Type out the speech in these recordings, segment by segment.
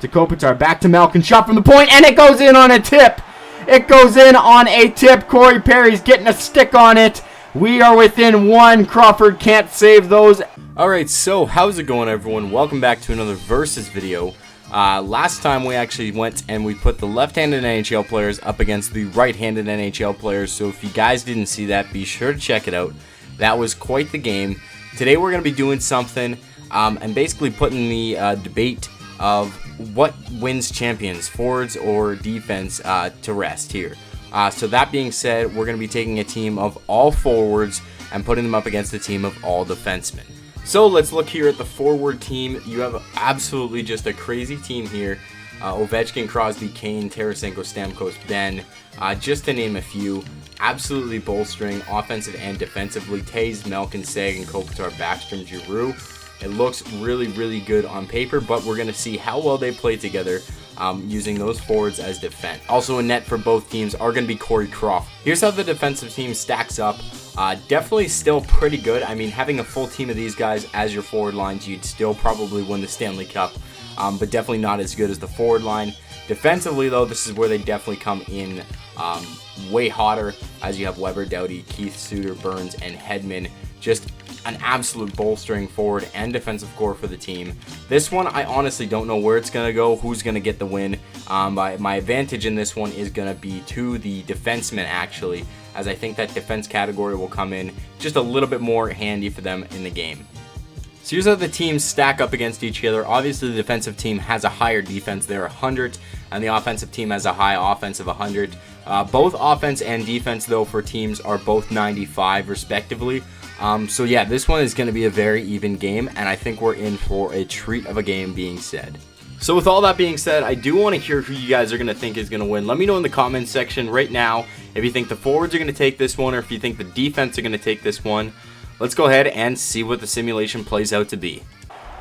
to Kopitar. Back to Malkin. Shot from the point, and it goes in on a tip. It goes in on a tip. Corey Perry's getting a stick on it. We are within one. Crawford can't save those. Alright, so how's it going, everyone? Welcome back to another Versus video. Last time we actually went and we put the left-handed NHL players up against the right-handed NHL players. So if you guys didn't see that, be sure to check it out. That was quite the game. Today we're going to be doing something and basically putting the debate of what wins champions, forwards or defense, to rest here. So that being said, we're going to be taking a team of all forwards and putting them up against a team of all defensemen. So let's look here at the forward team. You have absolutely just a crazy team here. Ovechkin, Crosby, Kane, Tarasenko, Stamkos, Ben, just to name a few. Absolutely bolstering offensive and defensively. Taves, Malkin, Seguin, Kopitar, Backstrom, Giroux. It looks really, really good on paper, but we're going to see how well they play together using those forwards as defense. Also in net for both teams are going to be Corey Crawford. Here's how the defensive team stacks up. Definitely still pretty good. I mean, having a full team of these guys as your forward lines, you'd still probably win the Stanley Cup, but definitely not as good as the forward line. Defensively, though, this is where they definitely come in way hotter, as you have Weber, Doughty, Keith, Suter, Burns, and Hedman. Just an absolute bolstering forward and defensive core for the team. This one, I honestly don't know where it's going to go, who's going to get the win. My advantage in this one is going to be to the defensemen, actually, as I think that defense category will come in just a little bit more handy for them in the game. So here's how the teams stack up against each other. Obviously, the defensive team has a higher defense. They're 100, and the offensive team has a high offensive 100. Both offense and defense, though, for teams are both 95, respectively. So yeah, this one is going to be a very even game, and I think we're in for a treat of a game being said. So with all that being said, I do want to hear who you guys are going to think is going to win. Let me know in the comments section right now if you think the forwards are going to take this one or if you think the defense are going to take this one. Let's go ahead and see what the simulation plays out to be.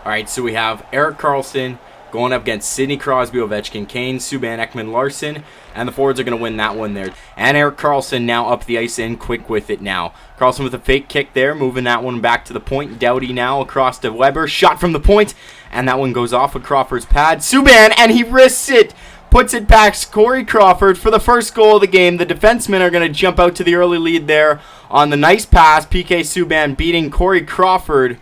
Alright, so we have Erik Karlsson going up against Sidney Crosby, Ovechkin, Kane, Subban, Ekman, Larson, and the forwards are going to win that one there. And Erik Karlsson now up the ice and quick with it now. Karlsson with a fake kick there, moving that one back to the point. Doughty now across to Weber, shot from the point, and that one goes off with Crawford's pad. Subban, and he risks it, puts it back. Corey Crawford for the first goal of the game. The defensemen are going to jump out to the early lead there on the nice pass. PK Subban beating Corey Crawford.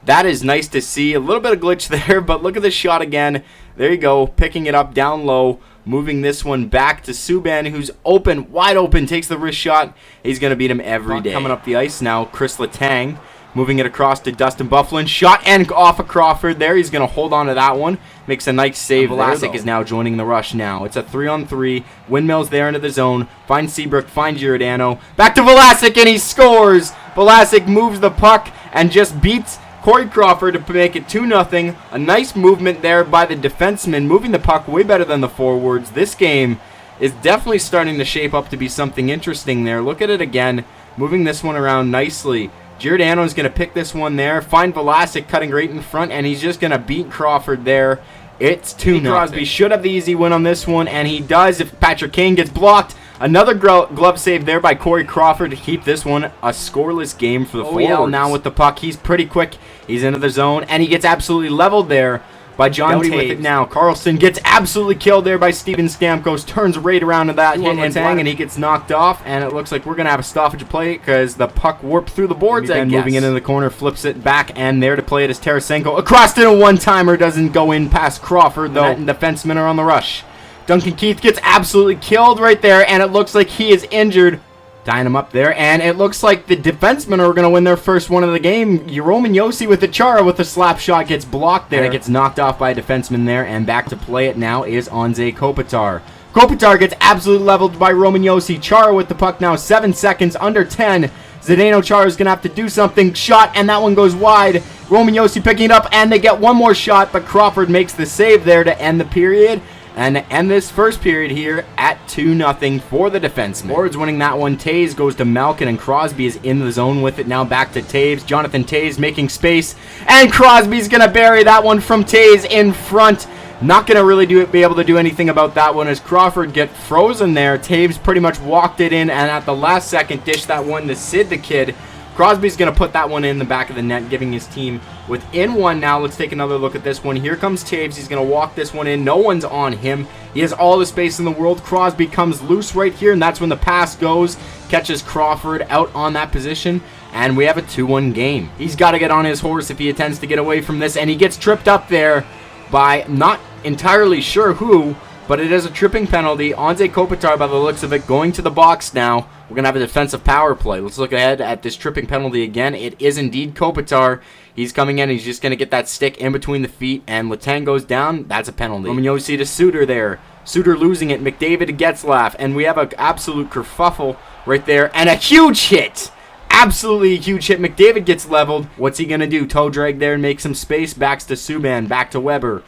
That is nice to see. A little bit of glitch there, but look at the shot again. There you go, picking it up down low, moving this one back to Subban, who's open, wide open, takes the wrist shot. He's going to beat him every day. Coming up the ice now, Chris Letang, moving it across to Dustin Byfuglien. Shot and off of Crawford there. He's going to hold on to that one. Makes a nice save. Vlasic is now joining the rush now. It's a 3-on-3. Windmills there into the zone. Finds Seabrook, finds Giordano. Back to Vlasic, and he scores. Vlasic moves the puck and just beats Corey Crawford to make it 2-0. A nice movement there by the defenseman, moving the puck way better than the forwards. This game is definitely starting to shape up to be something interesting there. Look at it again, moving this one around nicely. Giordano is going to pick this one there, find Vlasic cutting right in front, and he's just going to beat Crawford there. It's 2-0. Crosby should have the easy win on this one, and he does if Patrick Kane gets blocked. Another glove save there by Corey Crawford to keep this one a scoreless game for the forwards. Now with the puck. He's pretty quick. He's into the zone, and he gets absolutely leveled there by John Taves. With it now. Karlsson gets absolutely killed there by Steven Stamkos. Turns right around to that one, and he gets knocked off, and it looks like we're going to have a stoppage of play because the puck warped through the boards. And moving into the corner, flips it back, and there to play it is Tarasenko. Across to a one-timer, doesn't go in past Crawford, though, and defensemen are on the rush. Duncan Keith gets absolutely killed right there, and it looks like he is injured. Tying him up there, and it looks like the defensemen are going to win their first one of the game. Roman Josi with the Chara with a slap shot gets blocked there. And it gets knocked off by a defenseman there, and back to play it now is Anze Kopitar. Kopitar gets absolutely leveled by Roman Josi. Chara with the puck now, 7 seconds, under 10. Zdeno Chara is going to have to do something. Shot, and that one goes wide. Roman Josi picking it up, and they get one more shot, but Crawford makes the save there to end the period. And end this first period here at 2-0 for the defenseman. Forwards winning that one. Taves goes to Malkin, and Crosby is in the zone with it now. Back to Taves. Jonathan Taves making space, and Crosby's going to bury that one from Taves in front. Not going to really be able to do anything about that one as Crawford get frozen there. Taves pretty much walked it in, and at the last second dished that one to Sid the Kid. Crosby's going to put that one in the back of the net, giving his team within one now. Let's take another look at this one. Here comes Toews. He's going to walk this one in. No one's on him. He has all the space in the world. Crosby comes loose right here, and that's when the pass goes. Catches Crawford out on that position, and we have a 2-1 game. He's got to get on his horse if he intends to get away from this, and he gets tripped up there by not entirely sure who, but it is a tripping penalty. Anze Kopitar, by the looks of it, going to the box now. We're going to have a defensive power play. Let's look ahead at this tripping penalty again. It is indeed Kopitar. He's coming in. He's just going to get that stick in between the feet, and Letang goes down. That's a penalty. Roman Josi to Suter there. Suter losing it. McDavid to Getzlaf, and we have an absolute kerfuffle right there, and a huge hit. Absolutely a huge hit. McDavid gets leveled. What's he going to do? Toe drag there and make some space. Backs to Subban. Back to Weber.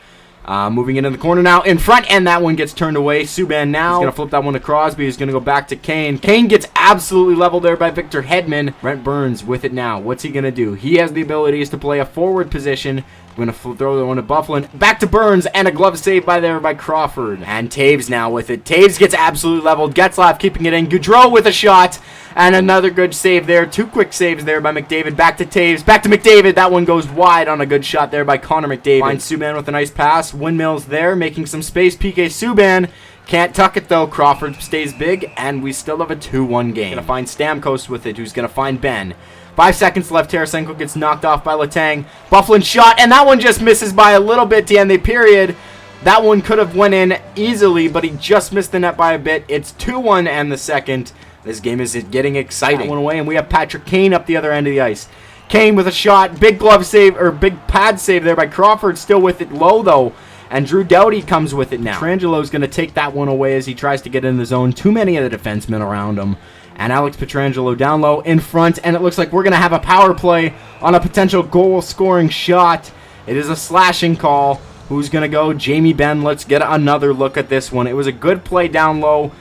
Moving into the corner now, in front, and that one gets turned away. Subban now, he's going to flip that one to Crosby. He's going to go back to Kane. Kane gets absolutely leveled there by Victor Hedman. Brent Burns with it now. What's he going to do? He has the abilities to play a forward position. Going to throw the one to Bufflin. Back to Burns, and a glove save by Crawford. And Toews now with it. Toews gets absolutely leveled. Getzlaf keeping it in. Gaudreau with a shot. And another good save there. 2 quick saves there by McDavid. Back to Toews. Back to McDavid. That one goes wide on a good shot there by Connor McDavid. Finds Subban with a nice pass. Windmills there, making some space. PK Subban can't tuck it though. Crawford stays big, and we still have a 2-1 game. Gonna find Stamkos with it, who's gonna find Ben. 5 seconds left. Tarasenko gets knocked off by Letang. Bufflin shot, and that one just misses by a little bit to end the period. That one could have went in easily, but he just missed the net by a bit. It's 2-1 and the second. This game is getting exciting. That one away, and we have Patrick Kane up the other end of the ice. Kane with a shot. Big glove save, or big pad save there by Crawford. Still with it low, though. And Drew Doughty comes with it now. Petrangelo's going to take that one away as he tries to get in the zone. Too many of the defensemen around him. And Alex Pietrangelo down low in front. And it looks like we're going to have a power play on a potential goal-scoring shot. It is a slashing call. Who's going to go? Jamie Benn. Let's get another look at this one. It was a good play down low.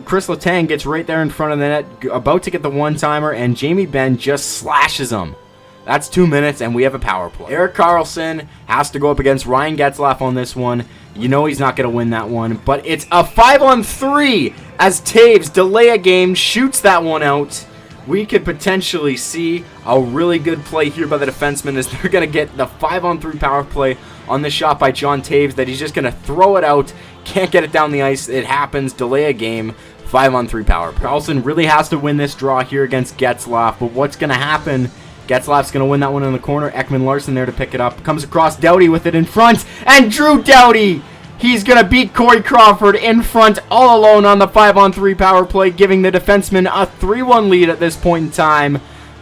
Chris Letang gets right there in front of the net, about to get the one-timer, and Jamie Benn just slashes him. That's 2 minutes, and we have a power play. Erik Karlsson has to go up against Ryan Getzlaf on this one. You know he's not going to win that one, but it's a 5-on-3 as Toews delay a game, shoots that one out. We could potentially see a really good play here by the defenseman as they're going to get the 5-on-3 power play on this shot by John Toews that he's just going to throw it out. Can't get it down the ice. It happens. Delay a game. 5-on-3 power play. Karlsson really has to win this draw here against Getzlaf, but what's going to happen? Getzlaf's going to win that one in the corner. Ekman Larson there to pick it up. Comes across Doughty with it in front, and Drew Doughty! He's going to beat Corey Crawford in front all alone on the 5-on-3 power play, giving the defenseman a 3-1 lead at this point in time.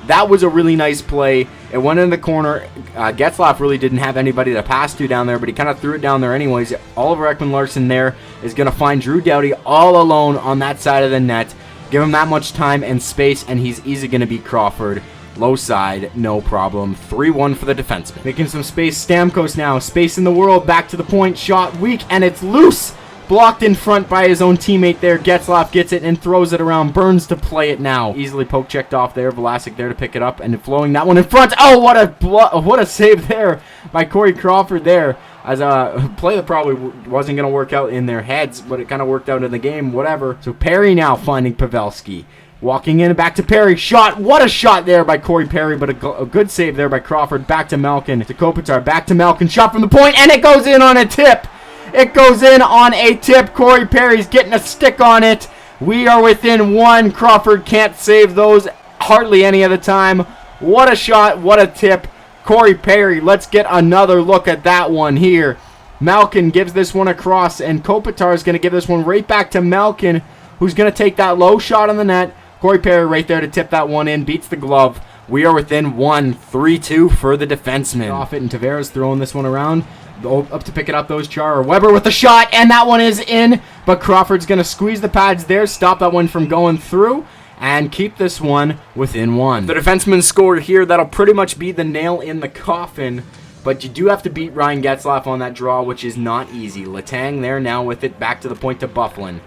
That was a really nice play. It went in the corner. Getzlaf really didn't have anybody to pass to down there, but he kind of threw it down there anyways. Oliver Ekman-Larsson there is going to find Drew Doughty all alone on that side of the net. Give him that much time and space, and he's easy going to beat Crawford. Low side, no problem. 3-1 for the defenseman. Making some space. Stamkos now. Space in the world. Back to the point. Shot weak, and it's loose. Blocked in front by his own teammate there. Getzlaf gets it and throws it around. Burns to play it now. Easily poke checked off there. Vlasic there to pick it up and flowing that one in front. Oh, what a save there by Corey Crawford there. As a play that probably wasn't going to work out in their heads, but it kind of worked out in the game. Whatever. So Perry now finding Pavelski. Walking in, back to Perry. Shot. What a shot there by Corey Perry, but a good save there by Crawford. Back to Malkin. To Kopitar. Back to Malkin. Shot from the point, and it goes in on a tip. It goes in on a tip. Corey Perry's getting a stick on it. We are within one. Crawford can't save those hardly any of the time. What a shot. What a tip. Corey Perry. Let's get another look at that one here. Malkin gives this one across, and Kopitar is going to give this one right back to Malkin, who's going to take that low shot on the net. Corey Perry right there to tip that one in. Beats the glove. We are within one. 3-2 for the defenseman. Off it, and Tavares throwing this one around. Up to pick it up, those Chara. Weber with the shot, and that one is in. But Crawford's going to squeeze the pads there, stop that one from going through, and keep this one within one. The defenseman scored here. That'll pretty much be the nail in the coffin. But you do have to beat Ryan Getzlaf on that draw, which is not easy. Letang there now with it. Back to the point to Bufflin.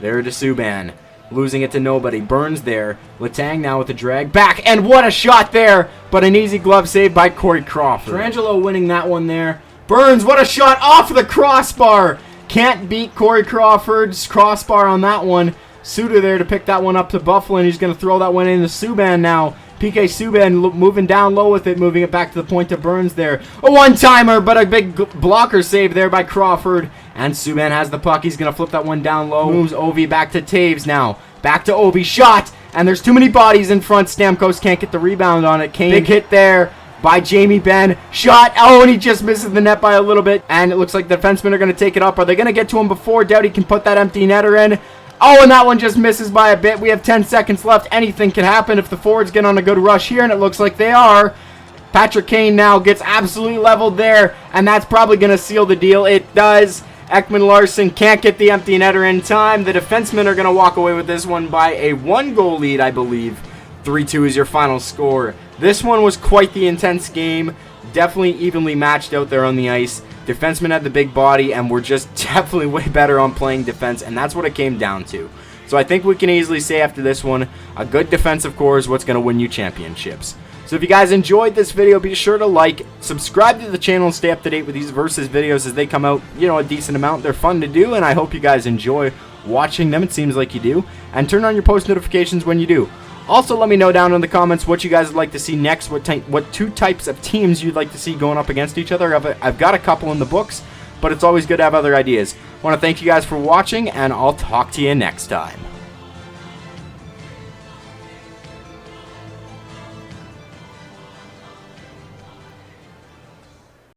There to Subban. Losing it to nobody. Burns there. Letang now with the drag. Back, and what a shot there. But an easy glove save by Corey Crawford. Pietrangelo winning that one there. Burns, what a shot off the crossbar. Can't beat Corey Crawford's crossbar on that one. Suter there to pick that one up to Bufflin. He's going to throw that one into Subban now. PK Subban moving down low with it, moving it back to the point of Burns there. A one-timer, but a big blocker save there by Crawford. And Subban has the puck. He's going to flip that one down low. Moves Ovi back to Taves now. Back to Ovi. Shot! And there's too many bodies in front. Stamkos can't get the rebound on it. Kane. Big hit there by Jamie Benn. Shot. Oh, and he just misses the net by a little bit. And it looks like the defensemen are going to take it up. Are they going to get to him before Doughty can put that empty netter in? Oh, and that one just misses by a bit. We have 10 seconds left. Anything can happen if the forwards get on a good rush here, and it looks like they are. Patrick Kane now gets absolutely leveled there, and that's probably going to seal the deal. It does. Ekman Larson can't get the empty netter in time. The defensemen are going to walk away with this one by a 1-goal lead, I believe. 3-2 is your final score. This one was quite the intense game. Definitely evenly matched out there on the ice. Defensemen had the big body and were just definitely way better on playing defense, and that's what it came down to. So I think we can easily say after this one, a good defensive core is what's going to win you championships. So if you guys enjoyed this video, be sure to like, subscribe to the channel, and stay up to date with these Versus videos as they come out, a decent amount. They're fun to do, and I hope you guys enjoy watching them. It seems like you do. And turn on your post notifications when you do. Also, let me know down in the comments what you guys would like to see next, what two types of teams you'd like to see going up against each other. I've got a couple in the books, but it's always good to have other ideas. I want to thank you guys for watching, and I'll talk to you next time.